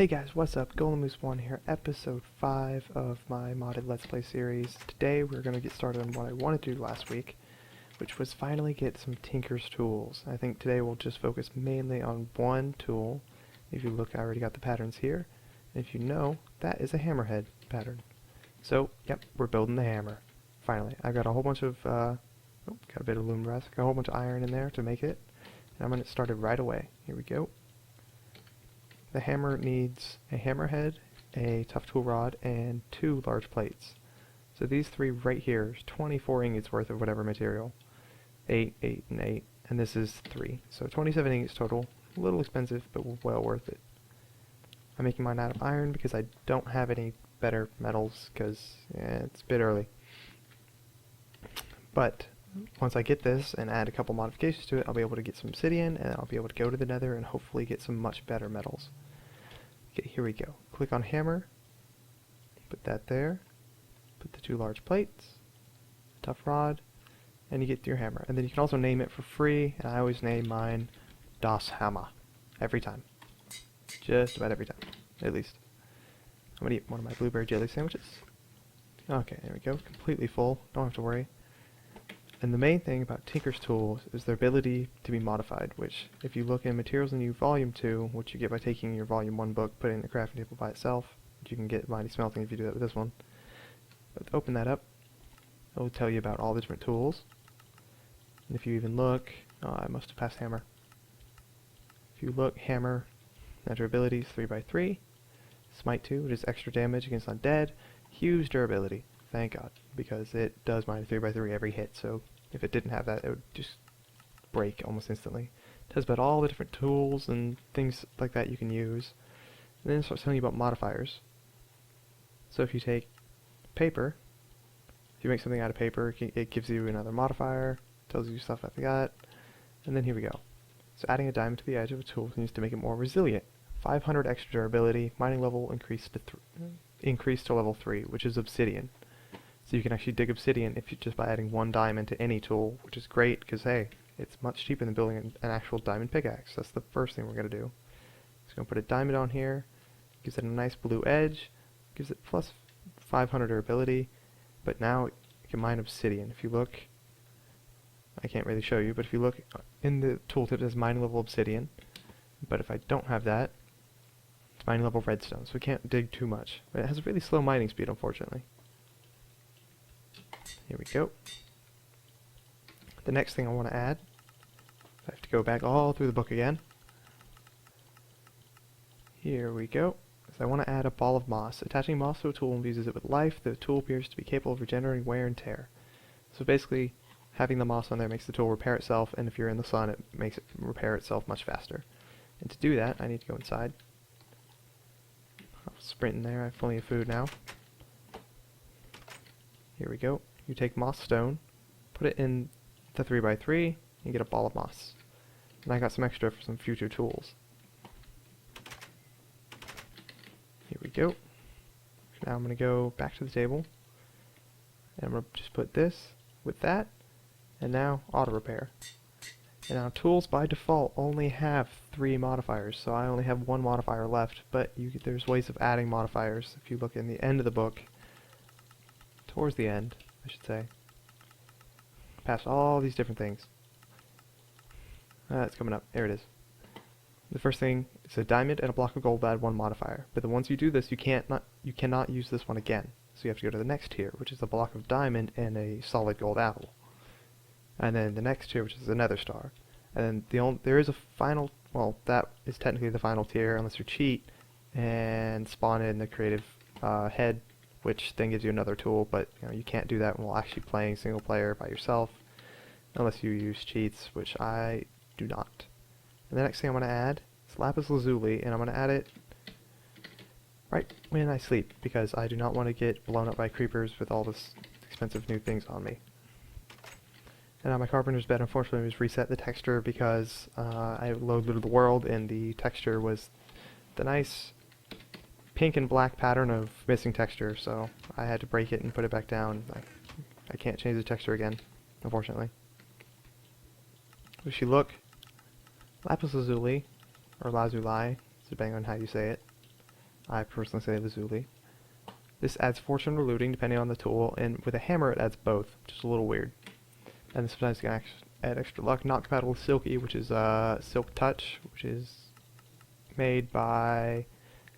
Hey guys, what's up? GolemMoose1 here, episode 5 of my modded Let's Play series. Today we're going to get started on what I wanted to do last week, which was finally get some Tinker's tools. I think today we'll just focus mainly on one tool. If you look, I already got the patterns here. And if you know, that is a hammerhead pattern. So, yep, we're building the hammer. Finally. I've got a whole bunch of, got a bit of aluminum brass, got a whole bunch of iron in there to make it. And I'm going to get started right away. Here we go. The hammer needs a hammerhead, a tough tool rod, and 2 large plates. So these 3 right here is 24 ingots worth of whatever material. 8, 8, and 8, and this is 3. So 27 ingots total. A little expensive, but well worth it. I'm making mine out of iron because I don't have any better metals because it's a bit early. But once I get this and add a couple modifications to it, I'll be able to get some obsidian, and I'll be able to go to the nether and hopefully get some much better metals. Okay, here we go. Click on hammer, put that there, put the 2 large plates, tough rod, and you get your hammer. And then you can also name it for free, and I always name mine Das Hamma. Every time. Just about every time, at least. I'm gonna eat one of my blueberry jelly sandwiches. Okay, there we go. Completely full. Don't have to worry. And the main thing about Tinker's tools is their ability to be modified, which, if you look in Materials and You Volume 2, which you get by taking your Volume 1 book, putting it in the crafting table by itself, which you can get Mighty Smelting if you do that with this one. But open that up, it will tell you about all the different tools. And if you even look, oh, I must have passed hammer. If you look, hammer, enter abilities 3x3, smite 2, which is extra damage against undead, huge durability. Thank God, because it does mine 3x3 every hit, so if it didn't have that, it would just break almost instantly. It tells about all the different tools and things like that you can use. And then it starts telling you about modifiers. So if you take paper, if you make something out of paper, it gives you another modifier, tells you stuff like that, and then here we go. So adding a diamond to the edge of a tool continues to make it more resilient. 500 extra durability, mining level increased to level 3, which is obsidian. So you can actually dig obsidian if you just by adding 1 diamond to any tool, which is great because hey, it's much cheaper than building an actual diamond pickaxe. That's the first thing we're going to do. So I'm going to put a diamond on here, gives it a nice blue edge, gives it plus 500 durability, but now you can mine obsidian. If you look, I can't really show you, but if you look in the tooltip, it says mining level obsidian, but if I don't have that, it's mining level redstone, so we can't dig too much. But it has a really slow mining speed, unfortunately. Here we go. The next thing I want to add, I have to go back all through the book again. Here we go. So I want to add a ball of moss. Attaching moss to a tool infuses it with life. The tool appears to be capable of regenerating wear and tear. So basically, having the moss on there makes the tool repair itself, and if you're in the sun, it makes it repair itself much faster. And to do that, I need to go inside. I'll sprint in there. I have plenty of food now. Here we go. You take moss stone, put it in the 3x3, and get a ball of moss. And I got some extra for some future tools. Here we go. Now I'm going to go back to the table, and I'm going to just put this with that, and now auto repair. And now tools by default only have 3 modifiers, so I only have 1 modifier left, but there's ways of adding modifiers. If you look in the end of the book, towards the end, I should say, past all these different things. It's coming up. There it is. The first thing is a diamond and a block of gold add 1 modifier. But then once you do this, you cannot use this one again. So you have to go to the next tier, which is a block of diamond and a solid gold apple. And then the next tier, which is a nether star. And then there is a final, well, that is technically the final tier unless you cheat and spawn in the creative head, which then gives you another tool, but you can't do that while actually playing single player by yourself unless you use cheats, which I do not. And the next thing I'm going to add is lapis lazuli, and I'm going to add it right when I sleep because I do not want to get blown up by creepers with all this expensive new things on me. And now my carpenter's bed unfortunately was reset the texture because I loaded the world and the texture was the nice pink and black pattern of missing texture, so I had to break it and put it back down. I can't change the texture again, unfortunately. If you look, lapis lazuli, or lazuli, depending on how you say it, I personally say lazuli. This adds fortune or looting depending on the tool, and with a hammer it adds both, which is a little weird. And sometimes you can add extra luck. Not compatible with silky, which is silk touch, which is made by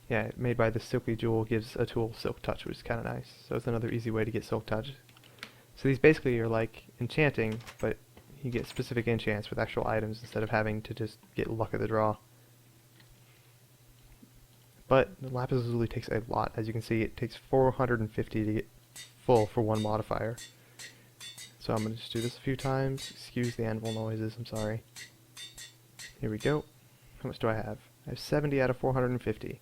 the silky jewel, gives a tool silk touch, which is kind of nice. So it's another easy way to get silk touch. So these basically are like enchanting, but you get specific enchants with actual items instead of having to just get luck of the draw. But the lapis lazuli takes a lot. As you can see, it takes 450 to get full for one modifier. So I'm going to just do this a few times. Excuse the anvil noises, I'm sorry. Here we go. How much do I have? I have 70 out of 450.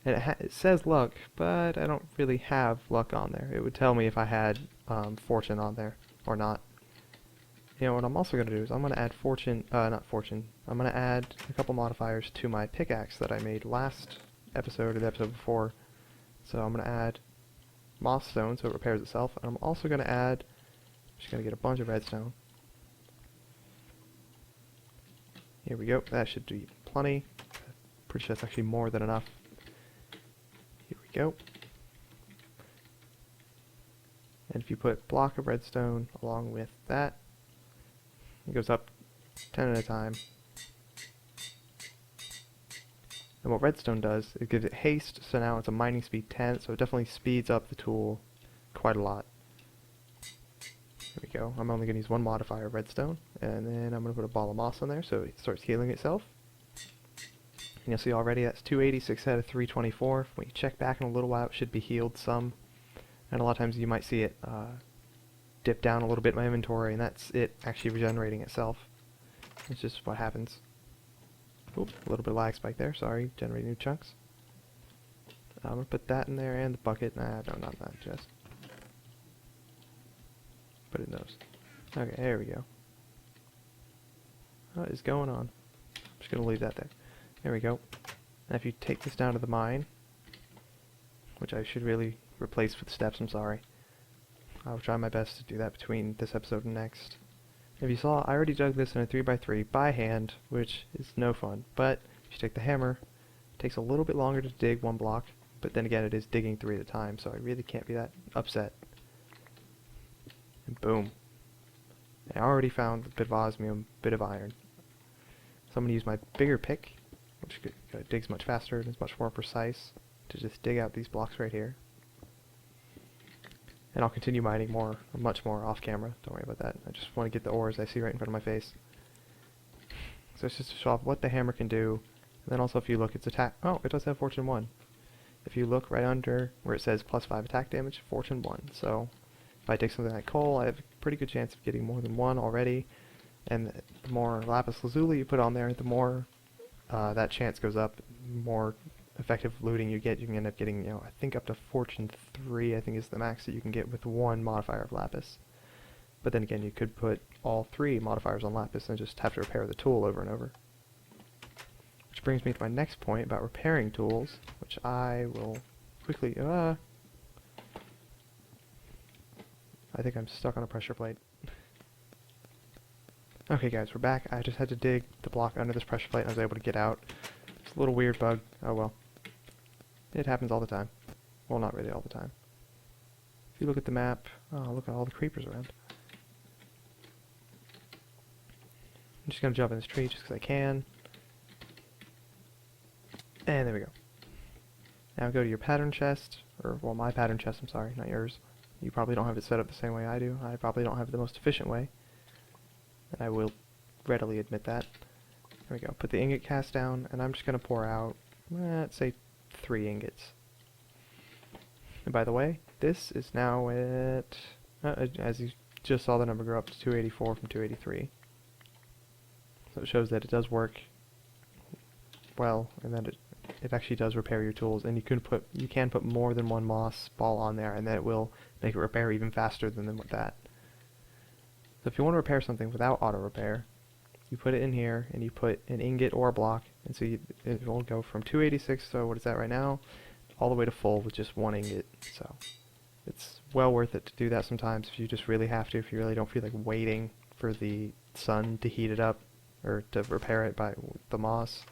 And it says luck, but I don't really have luck on there. It would tell me if I had fortune on there or not. You know what I'm also going to do is I'm going to add I'm going to add a couple modifiers to my pickaxe that I made last episode or the episode before. So I'm going to add moss stone so it repairs itself, and I'm also going to add, I'm just going to get a bunch of redstone. Here we go, that should be plenty. Pretty sure that's actually more than enough. Here we go. And if you put block of redstone along with that, it goes up 10 at a time. And what redstone does, it gives it haste, so now it's a mining speed 10, so it definitely speeds up the tool quite a lot. There we go. I'm only going to use one modifier of redstone, and then I'm going to put a ball of moss on there so it starts healing itself. And you'll see already that's 286 out of 324. When you check back in a little while, it should be healed some. And a lot of times you might see it dip down a little bit in my inventory, and that's it actually regenerating itself. It's just what happens. Oops, a little bit of lag spike there, sorry, generating new chunks. I'm going to put that in there and the bucket. Nah, no, not that, just put it in those. Okay, there we go. What is going on? I'm just going to leave that there. There we go. And if you take this down to the mine, which I should really replace with steps, I'm sorry. I'll try my best to do that between this episode and next. If you saw, I already dug this in a 3x3 by hand, which is no fun. But if you take the hammer, it takes a little bit longer to dig one block, but then again it is digging 3 at a time, so I really can't be that upset. And boom. I already found a bit of osmium, bit of iron. So I'm going to use my bigger pick, which digs much faster and is much more precise, to just dig out these blocks right here. And I'll continue mining much more off camera. Don't worry about that. I just want to get the ores I see right in front of my face. So it's just to show off what the hammer can do. And then also if you look, it's attack. Oh, it does have Fortune 1. If you look right under where it says +5 attack damage, Fortune 1. So if I take something like coal, I have a pretty good chance of getting more than 1 already. And the more lapis lazuli you put on there, the more that chance goes up, more effective looting you get. You can end up getting, I think up to Fortune 3, I think is the max that you can get with one modifier of lapis. But then again, you could put all 3 modifiers on lapis and just have to repair the tool over and over. Which brings me to my next point about repairing tools, which I will quickly, I think I'm stuck on a pressure plate. Okay guys, we're back. I just had to dig the block under this pressure plate and I was able to get out. It's a little weird bug. Oh well. It happens all the time. Well, not really all the time. If you look at the map, oh, look at all the creepers around. I'm just going to jump in this tree just because I can. And there we go. Now go to your pattern chest, or, well, my pattern chest, I'm sorry, not yours. You probably don't have it set up the same way I do. I probably don't have it the most efficient way. And I will readily admit that. There we go. Put the ingot cast down, and I'm just going to pour out, let's say, 3 ingots. And by the way, this is now at, as you just saw the number go up to 284 from 283. So it shows that it does work well, and that it actually does repair your tools. And you can put more than 1 moss ball on there, and then it will make it repair even faster than with that. So if you want to repair something without auto repair, you put it in here, and you put an ingot or a block, and so it will go from 286, so what is that right now, all the way to full with just 1 ingot. So it's well worth it to do that sometimes if you just really have to, if you really don't feel like waiting for the sun to heat it up, or to repair it by the moss.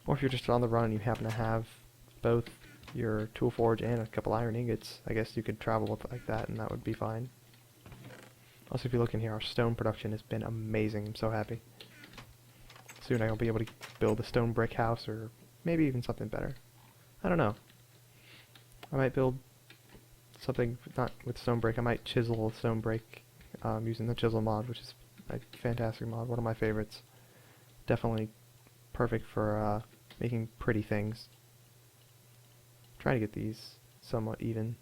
Or if you're just on the run and you happen to have both your tool forge and a couple iron ingots, I guess you could travel with it like that and that would be fine. Also, if you look in here, our stone production has been amazing. I'm so happy. Soon I'll be able to build a stone brick house, or maybe even something better. I don't know. I might build something not with stone brick. I might chisel a stone brick using the chisel mod, which is a fantastic mod, one of my favorites. Definitely perfect for making pretty things. Trying to get these somewhat even.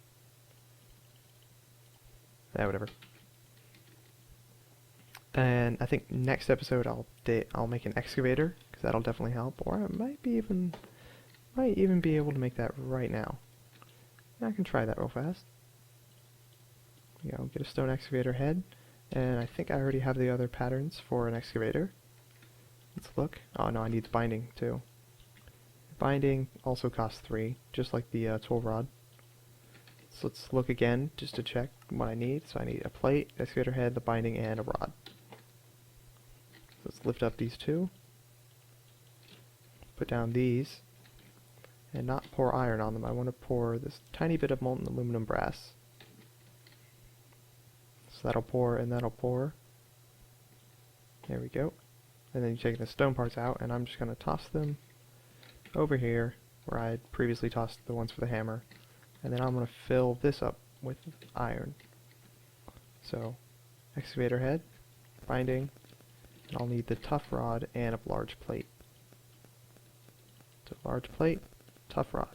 Yeah, whatever. And I think next episode I'll make an excavator, because that'll definitely help. Or I might even be able to make that right now. I can try that real fast. Yeah, I'll get a stone excavator head, and I think I already have the other patterns for an excavator. Let's look. Oh no, I need the binding too. Binding also costs 3, just like the tool rod. So let's look again just to check what I need. So I need a plate, excavator head, the binding, and a rod. So let's lift up these two. Put down these. And not pour iron on them. I want to pour this tiny bit of molten aluminum brass. So that'll pour and that'll pour. There we go. And then you take the stone parts out, and I'm just going to toss them over here where I had previously tossed the ones for the hammer. And then I'm going to fill this up with iron. So, excavator head, binding, and I'll need the tough rod and a large plate. So large plate, tough rod.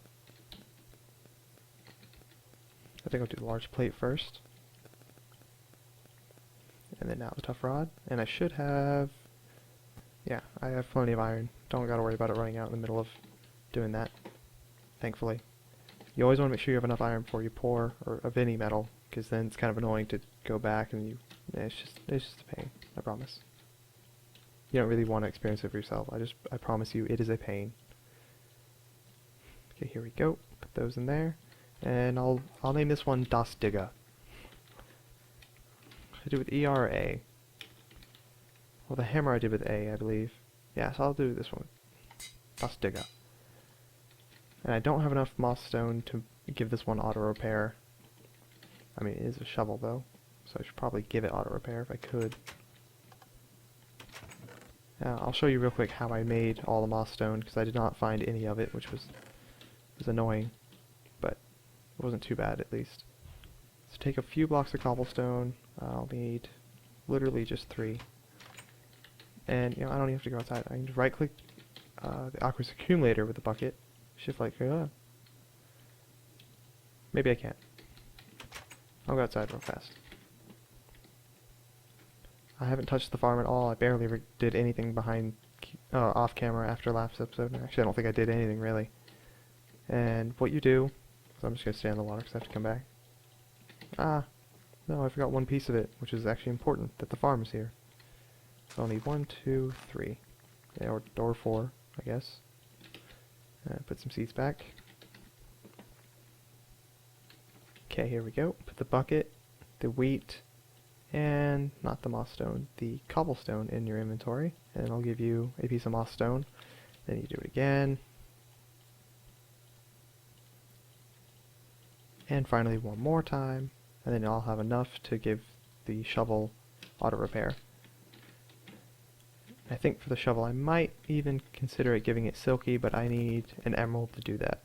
I think I'll do the large plate first. And then now the tough rod. And I should have... yeah, I have plenty of iron. Don't gotta worry about it running out in the middle of doing that. Thankfully. You always want to make sure you have enough iron before you pour, or of any metal, because then it's kind of annoying to go back and it's just a pain, I promise. You don't really want to experience it for yourself. I promise you, it is a pain. Okay, here we go. Put those in there, and I'll name this one Das Digga. I do with E or A. Well, the hammer I did with A, I believe. Yeah, so I'll do this one. Das Digga. And I don't have enough moss stone to give this one auto repair. I mean, it is a shovel though, so I should probably give it auto repair if I could. I'll show you real quick how I made all the moss stone, because I did not find any of it, which was annoying, but it wasn't too bad at least. So take a few blocks of cobblestone. I'll need literally just 3. And you know, I don't even have to go outside. I can just right click the aqueous accumulator with the bucket. Shift like, maybe I can't. I'll go outside real fast. I haven't touched the farm at all. I barely ever did anything behind, off camera after last episode. Actually, I don't think I did anything really. And what you do, so I'm just going to stay on the water because I have to come back. Ah, no, I forgot one piece of it, which is actually important, that the farm is here. So I'll need 1, 2, 3. Yeah, or 4, I guess. Put some seeds back. Okay, here we go. Put the bucket, the wheat, and not the moss stone, the cobblestone in your inventory, and I'll give you a piece of moss stone. Then you do it again. And finally one more time, and then I'll have enough to give the shovel auto repair. I think for the shovel I might even consider it giving it silky, but I need an emerald to do that.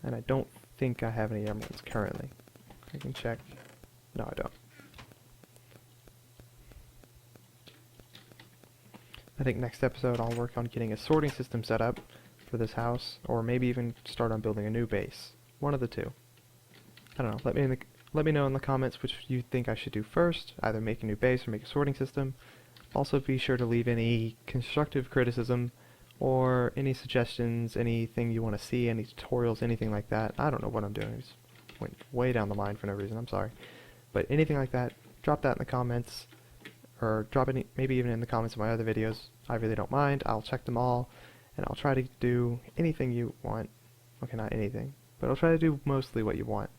And I don't think I have any emeralds currently. I can check. No, I don't. I think next episode I'll work on getting a sorting system set up for this house, or maybe even start on building a new base. One of the two. I don't know. Let me know in the comments which you think I should do first, either make a new base or make a sorting system. Also be sure to leave any constructive criticism or any suggestions, anything you want to see, any tutorials, anything like that. I don't know what I'm doing. I just went way down the line for no reason. I'm sorry. But anything like that, drop that in the comments, or drop it maybe even in the comments of my other videos. I really don't mind. I'll check them all, and I'll try to do anything you want. Okay, not anything, but I'll try to do mostly what you want.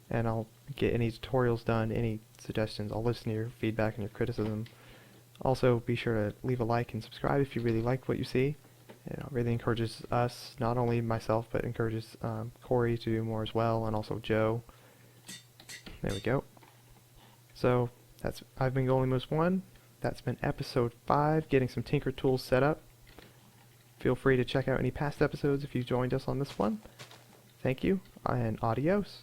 And I'll get any tutorials done, any suggestions. I'll listen to your feedback and your criticism. Also, be sure to leave a like and subscribe if you really like what you see. It really encourages us, not only myself, but encourages Corey to do more as well, and also Joe. There we go. So that's I've been Goalie 1. That's been episode 5, getting some Tinker tools set up. Feel free to check out any past episodes if you joined us on this one. Thank you, and adios.